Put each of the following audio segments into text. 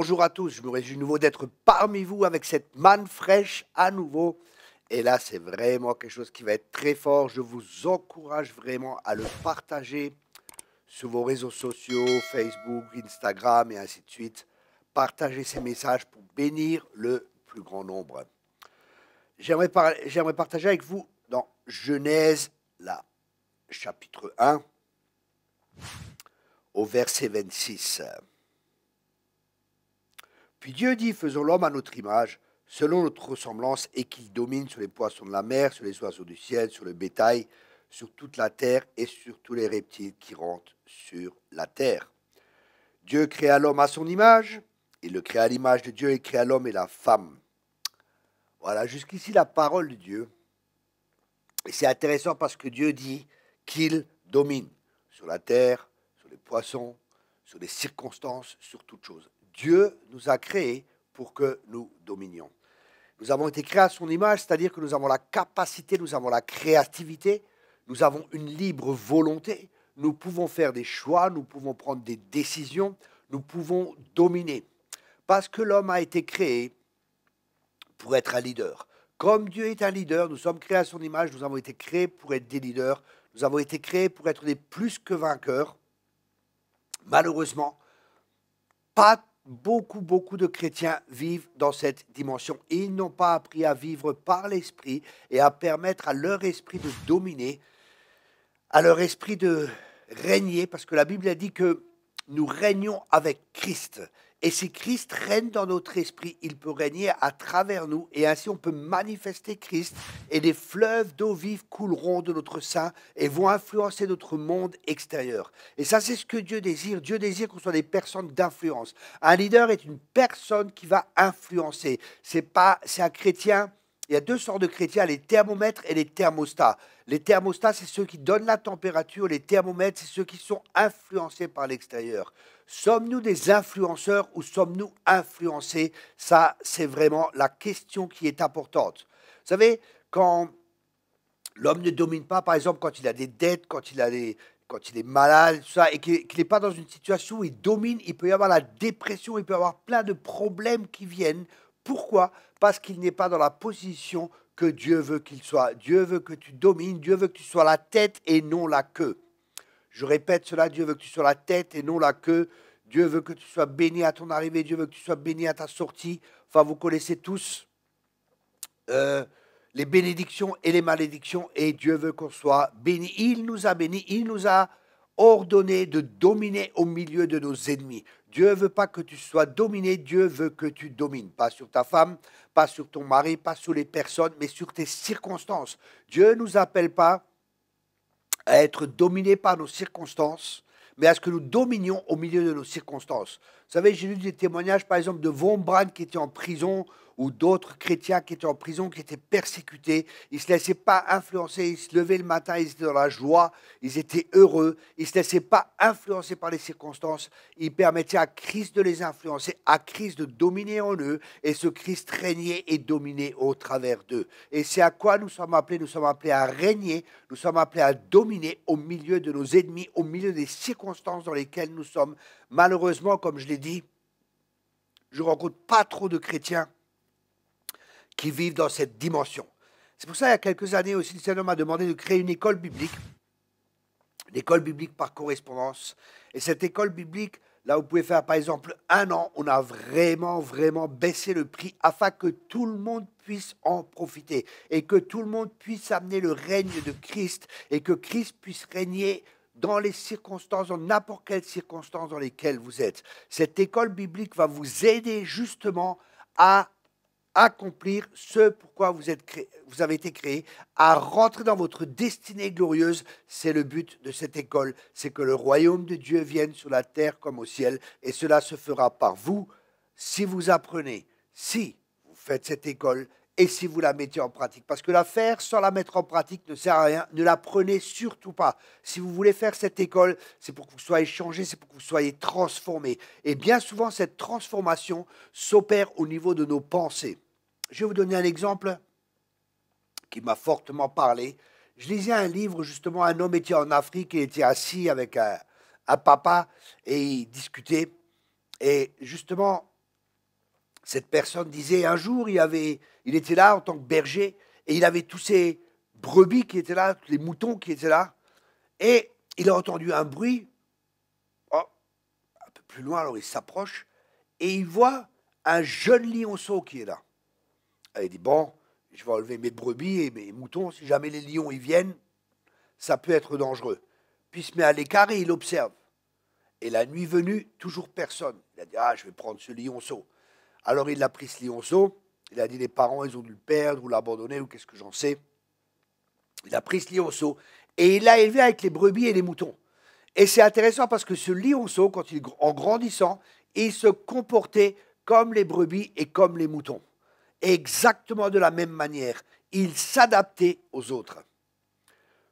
Bonjour à tous, je me réjouis de nouveau d'être parmi vous avec cette manne fraîche à nouveau. Et là, c'est vraiment quelque chose qui va être très fort. Je vous encourage vraiment à le partager sur vos réseaux sociaux, Facebook, Instagram et ainsi de suite. Partagez ces messages pour bénir le plus grand nombre. J'aimerais partager avec vous dans Genèse, là, chapitre 1, au verset 26. Puis Dieu dit, faisons l'homme à notre image, selon notre ressemblance, et qu'il domine sur les poissons de la mer, sur les oiseaux du ciel, sur le bétail, sur toute la terre et sur tous les reptiles qui rampent sur la terre. Dieu créa l'homme à son image, il le créa à l'image de Dieu, il créa l'homme et la femme. Voilà, jusqu'ici la parole de Dieu. Et c'est intéressant parce que Dieu dit qu'il domine sur la terre, sur les poissons, sur les circonstances, sur toute chose. Dieu nous a créés pour que nous dominions. Nous avons été créés à son image, c'est-à-dire que nous avons la capacité, nous avons la créativité, nous avons une libre volonté, nous pouvons faire des choix, nous pouvons prendre des décisions, nous pouvons dominer. Parce que l'homme a été créé pour être un leader. Comme Dieu est un leader, nous sommes créés à son image, nous avons été créés pour être des leaders, nous avons été créés pour être des plus que vainqueurs. Malheureusement, pas beaucoup de chrétiens vivent dans cette dimension. Ils n'ont pas appris à vivre par l'esprit et à permettre à leur esprit de dominer, à leur esprit de régner, parce que la Bible a dit que nous régnons avec Christ. Et si Christ règne dans notre esprit, il peut régner à travers nous, et ainsi on peut manifester Christ, et des fleuves d'eau vive couleront de notre sein et vont influencer notre monde extérieur. Et ça, c'est ce que Dieu désire. Dieu désire qu'on soit des personnes d'influence. Un leader est une personne qui va influencer. C'est un chrétien. Il y a deux sortes de chrétiens, les thermomètres et les thermostats. Les thermostats, c'est ceux qui donnent la température. Les thermomètres, c'est ceux qui sont influencés par l'extérieur. Sommes-nous des influenceurs ou sommes-nous influencés? Ça, c'est vraiment la question qui est importante. Vous savez, quand l'homme ne domine pas, par exemple, quand il a des dettes, quand il est malade, tout ça, et qu'il n'est pas dans une situation où il domine, il peut y avoir la dépression, il peut y avoir plein de problèmes qui viennent. Pourquoi? Parce qu'il n'est pas dans la position que Dieu veut qu'il soit. Dieu veut que tu domines, Dieu veut que tu sois la tête et non la queue. Je répète cela, Dieu veut que tu sois la tête et non la queue. Dieu veut que tu sois béni à ton arrivée, Dieu veut que tu sois béni à ta sortie. Enfin, vous connaissez tous les bénédictions et les malédictions, et Dieu veut qu'on soit béni. Il nous a bénis, il nous a ordonné de dominer au milieu de nos ennemis. Dieu ne veut pas que tu sois dominé, Dieu veut que tu domines. Pas sur ta femme, pas sur ton mari, pas sur les personnes, mais sur tes circonstances. Dieu ne nous appelle pas à être dominés par nos circonstances, mais à ce que nous dominions au milieu de nos circonstances. Vous savez, j'ai lu des témoignages, par exemple, de Von Braun qui était en prison, ou d'autres chrétiens qui étaient en prison, qui étaient persécutés. Ils ne se laissaient pas influencer, ils se levaient le matin, ils étaient dans la joie, ils étaient heureux, ils ne se laissaient pas influencer par les circonstances. Ils permettaient à Christ de les influencer, à Christ de dominer en eux, et ce Christ régnait et dominait au travers d'eux. Et c'est à quoi nous sommes appelés? Nous sommes appelés à régner, nous sommes appelés à dominer au milieu de nos ennemis, au milieu des circonstances dans lesquelles nous sommes. Malheureusement, comme je l'ai dit, je ne rencontre pas trop de chrétiens qui vivent dans cette dimension. C'est pour ça, il y a quelques années aussi, le Seigneur m'a demandé de créer une école biblique par correspondance. Et cette école biblique, là, vous pouvez faire, par exemple, 1 an, on a vraiment baissé le prix afin que tout le monde puisse en profiter et que tout le monde puisse amener le règne de Christ et que Christ puisse régner dans les circonstances, dans n'importe quelle circonstance dans lesquelles vous êtes. Cette école biblique va vous aider justement à accomplir ce pourquoi vous avez été créé, à rentrer dans votre destinée glorieuse. C'est le but de cette école, c'est que le royaume de Dieu vienne sur la terre comme au ciel, et cela se fera par vous, si vous apprenez, si vous faites cette école, et si vous la mettez en pratique. Parce que la faire sans la mettre en pratique ne sert à rien, ne la prenez surtout pas. Si vous voulez faire cette école, c'est pour que vous soyez changé, c'est pour que vous soyez transformé. Et bien souvent, cette transformation s'opère au niveau de nos pensées. Je vais vous donner un exemple qui m'a fortement parlé. Je lisais un livre, justement, un homme était en Afrique, il était assis avec un papa et il discutait. Et justement, Cette personne disait, un jour, il était là en tant que berger, et il avait tous ces brebis qui étaient là, tous les moutons qui étaient là, et il a entendu un bruit, oh, un peu plus loin, alors il s'approche, et il voit un jeune lionceau qui est là. Et il dit, bon, je vais enlever mes brebis et mes moutons, si jamais les lions y viennent, ça peut être dangereux. Puis il se met à l'écart et il observe. Et la nuit venue, toujours personne. Il a dit, ah, je vais prendre ce lionceau. Alors il a pris ce lionceau, il a dit, les parents, ils ont dû le perdre ou l'abandonner ou qu'est-ce que j'en sais. Il a pris ce lionceau et il l'a élevé avec les brebis et les moutons. Et c'est intéressant parce que ce lionceau, en grandissant, il se comportait comme les brebis et comme les moutons. Exactement de la même manière. Il s'adaptait aux autres.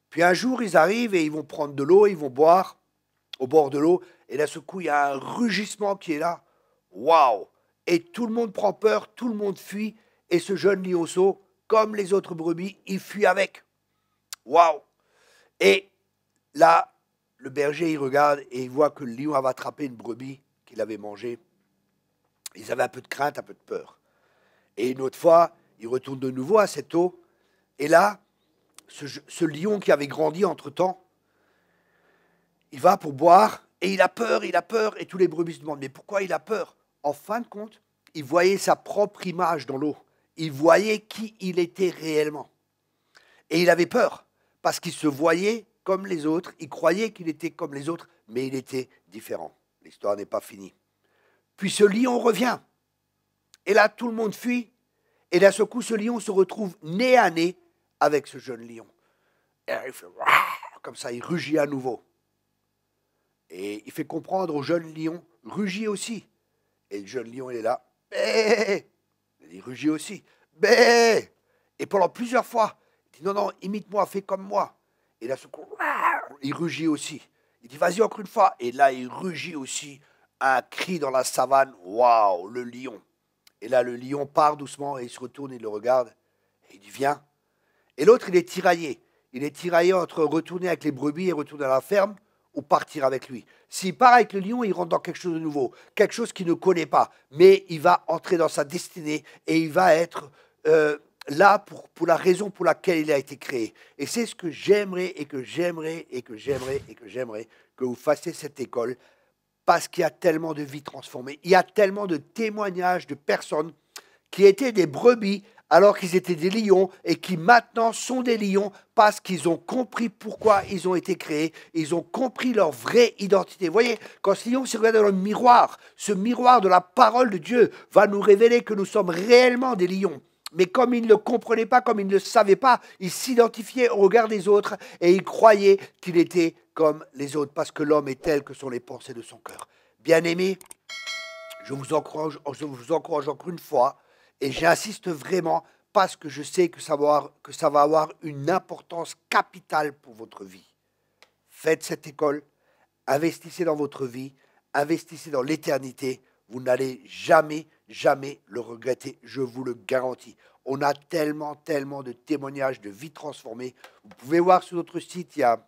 Puis un jour, ils arrivent et ils vont prendre de l'eau, ils vont boire au bord de l'eau. Et d'un seul coup, il y a un rugissement qui est là. Waouh! Et tout le monde prend peur, tout le monde fuit. Et ce jeune lionceau, comme les autres brebis, il fuit avec. Waouh! Et là, le berger, il regarde et il voit que le lion avait attrapé une brebis qu'il avait mangée. Ils avaient un peu de crainte, un peu de peur. Et une autre fois, il retourne de nouveau à cette eau. Et là, ce lion qui avait grandi entre-temps, il va pour boire et il a peur. Et tous les brebis se demandent, mais pourquoi il a peur? En fin de compte, il voyait sa propre image dans l'eau. Il voyait qui il était réellement. Et il avait peur parce qu'il se voyait comme les autres. Il croyait qu'il était comme les autres, mais il était différent. L'histoire n'est pas finie. Puis ce lion revient. Et là, tout le monde fuit. Et d'un seul coup, ce lion se retrouve nez à nez avec ce jeune lion. Et il fait comme ça, il rugit à nouveau. Et il fait comprendre au jeune lion, rugit aussi. Et le jeune lion, il est là. Bé. Il rugit aussi. Bé. Et pendant plusieurs fois, il dit non, non, imite-moi, fais comme moi. Et d'un seul coup, il rugit aussi. Il dit vas-y encore une fois. Et là, il rugit aussi. Un cri dans la savane. Waouh, le lion. Et là, le lion part doucement et il se retourne, il le regarde. Et il dit viens. Et l'autre, il est tiraillé. Il est tiraillé entre retourner avec les brebis et retourner à la ferme ou partir avec lui. S'il part avec le lion, il rentre dans quelque chose de nouveau, quelque chose qu'il ne connaît pas. Mais il va entrer dans sa destinée et il va être là pour la raison pour laquelle il a été créé. Et c'est ce que j'aimerais et que j'aimerais et que j'aimerais et que j'aimerais que vous fassiez cette école. Parce qu'il y a tellement de vies transformées. Il y a tellement de témoignages de personnes qui étaient des brebis alors qu'ils étaient des lions et qui maintenant sont des lions parce qu'ils ont compris pourquoi ils ont été créés. Ils ont compris leur vraie identité. Vous voyez, quand ce lion se regarde dans le miroir, ce miroir de la parole de Dieu va nous révéler que nous sommes réellement des lions. Mais comme il ne le comprenait pas, comme il ne le savait pas, il s'identifiait au regard des autres et il croyait qu'il était comme les autres, parce que l'homme est tel que sont les pensées de son cœur. Bien-aimés, je vous encourage encore une fois, et j'insiste vraiment, parce que je sais que ça va avoir une importance capitale pour votre vie. Faites cette école, investissez dans votre vie, investissez dans l'éternité, vous n'allez jamais, jamais le regretter, je vous le garantis. On a tellement, tellement de témoignages de vies transformées. Vous pouvez voir sur notre site, il y a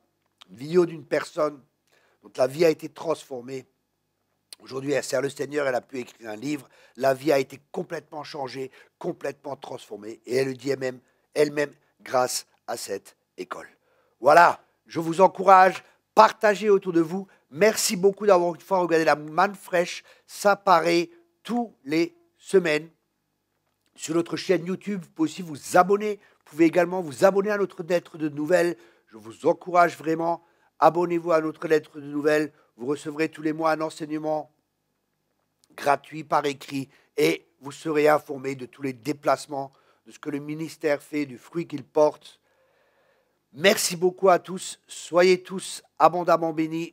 une vidéo d'une personne dont la vie a été transformée. Aujourd'hui, elle sert le Seigneur, elle a pu écrire un livre. La vie a été complètement changée, complètement transformée. Et elle le dit elle-même grâce à cette école. Voilà, je vous encourage, partagez autour de vous. Merci beaucoup d'avoir une fois regardé la manne fraîche. Ça paraît tous les semaines sur notre chaîne YouTube. Vous pouvez aussi vous abonner. Vous pouvez également vous abonner à notre lettre de nouvelles. Je vous encourage vraiment. Abonnez-vous à notre lettre de nouvelles. Vous recevrez tous les mois un enseignement gratuit par écrit et vous serez informé de tous les déplacements, de ce que le ministère fait, du fruit qu'il porte. Merci beaucoup à tous. Soyez tous abondamment bénis.